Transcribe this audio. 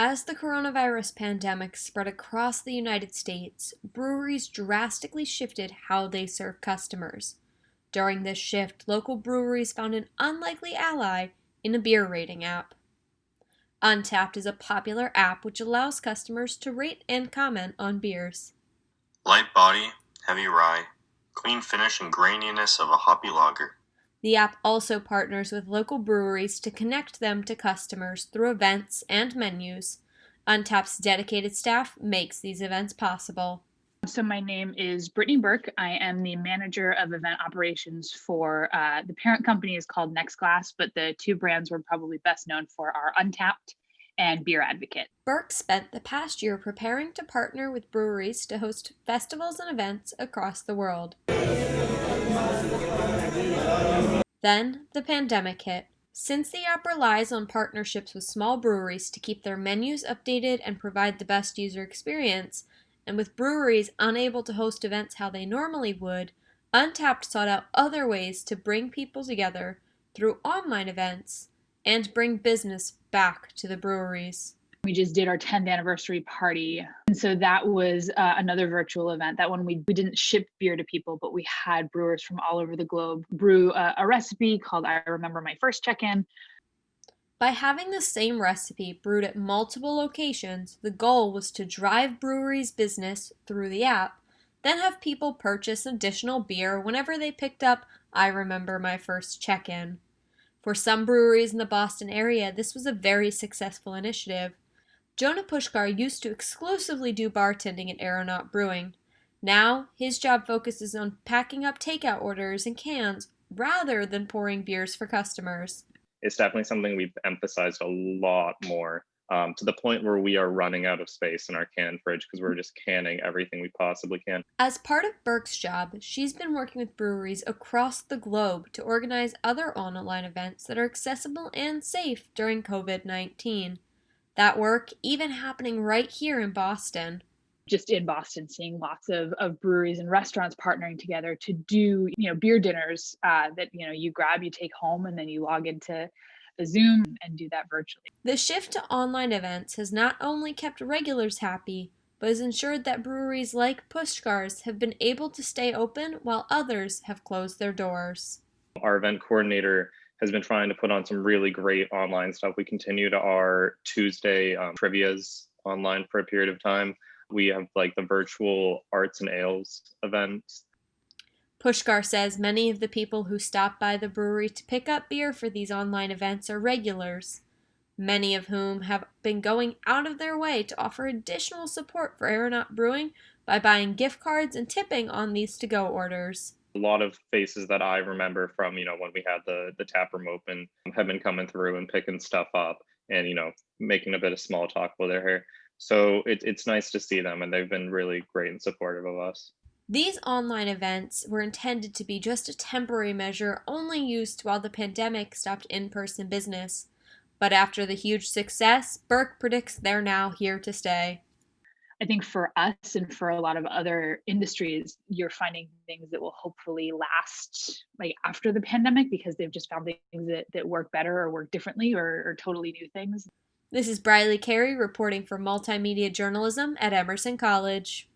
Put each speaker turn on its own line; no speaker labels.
As the coronavirus pandemic spread across the United States, breweries drastically shifted how they serve customers. During this shift, local breweries found an unlikely ally in a beer rating app. Untappd is a popular app which allows customers to rate and comment on beers.
Light body, heavy rye, clean finish and graininess of a hoppy lager.
The app also partners with local breweries to connect them to customers through events and menus. Untappd's dedicated staff makes these events possible.
So my name is Brittany Burke. I am the manager of event operations for the parent company is called Next Glass, but the two brands we're probably best known for are Untappd and Beer Advocate.
Burke spent the past year preparing to partner with breweries to host festivals and events across the world. Then, the pandemic hit. Since the app relies on partnerships with small breweries to keep their menus updated and provide the best user experience, and with breweries unable to host events how they normally would, Untappd sought out other ways to bring people together through online events and bring business back to the breweries.
We just did our 10th anniversary party. And so that was another virtual event. That one we didn't ship beer to people, but we had brewers from all over the globe brew a recipe called I Remember My First Check-In.
By having the same recipe brewed at multiple locations, the goal was to drive breweries' business through the app, then have people purchase additional beer whenever they picked up I Remember My First Check-In. For some breweries in the Boston area, this was a very successful initiative. Jonah Pushkar used to exclusively do bartending at Aeronaut Brewing. Now, his job focuses on packing up takeout orders and cans rather than pouring beers for customers.
It's definitely something we've emphasized a lot more, to the point where we are running out of space in our can fridge because we're just canning everything we possibly can.
As part of Burke's job, she's been working with breweries across the globe to organize other online events that are accessible and safe during COVID-19. That work even happening right here in Boston.
Just in Boston, seeing lots of breweries and restaurants partnering together to do, beer dinners that, you grab, you take home, and then you log into a Zoom and do that virtually.
The shift to online events has not only kept regulars happy, but has ensured that breweries like Pushkar's have been able to stay open while others have closed their doors.
Our event coordinator has been trying to put on some really great online stuff. We continued our Tuesday trivias online for a period of time. We have the virtual arts and ales events.
Pushkar says many of the people who stop by the brewery to pick up beer for these online events are regulars, many of whom have been going out of their way to offer additional support for Aeronaut Brewing by buying gift cards and tipping on these to-go orders.
A lot of faces that I remember from, when we had the tap room open have been coming through and picking stuff up and, making a bit of small talk while they're here. So it's nice to see them, and they've been really great and supportive of us.
These online events were intended to be just a temporary measure only used while the pandemic stopped in-person business. But after the huge success, Burke predicts they're now here to stay.
I think for us and for a lot of other industries, you're finding things that will hopefully last after the pandemic because they've just found things that work better or work differently or totally new things.
This is Briley Carey reporting for Multimedia Journalism at Emerson College.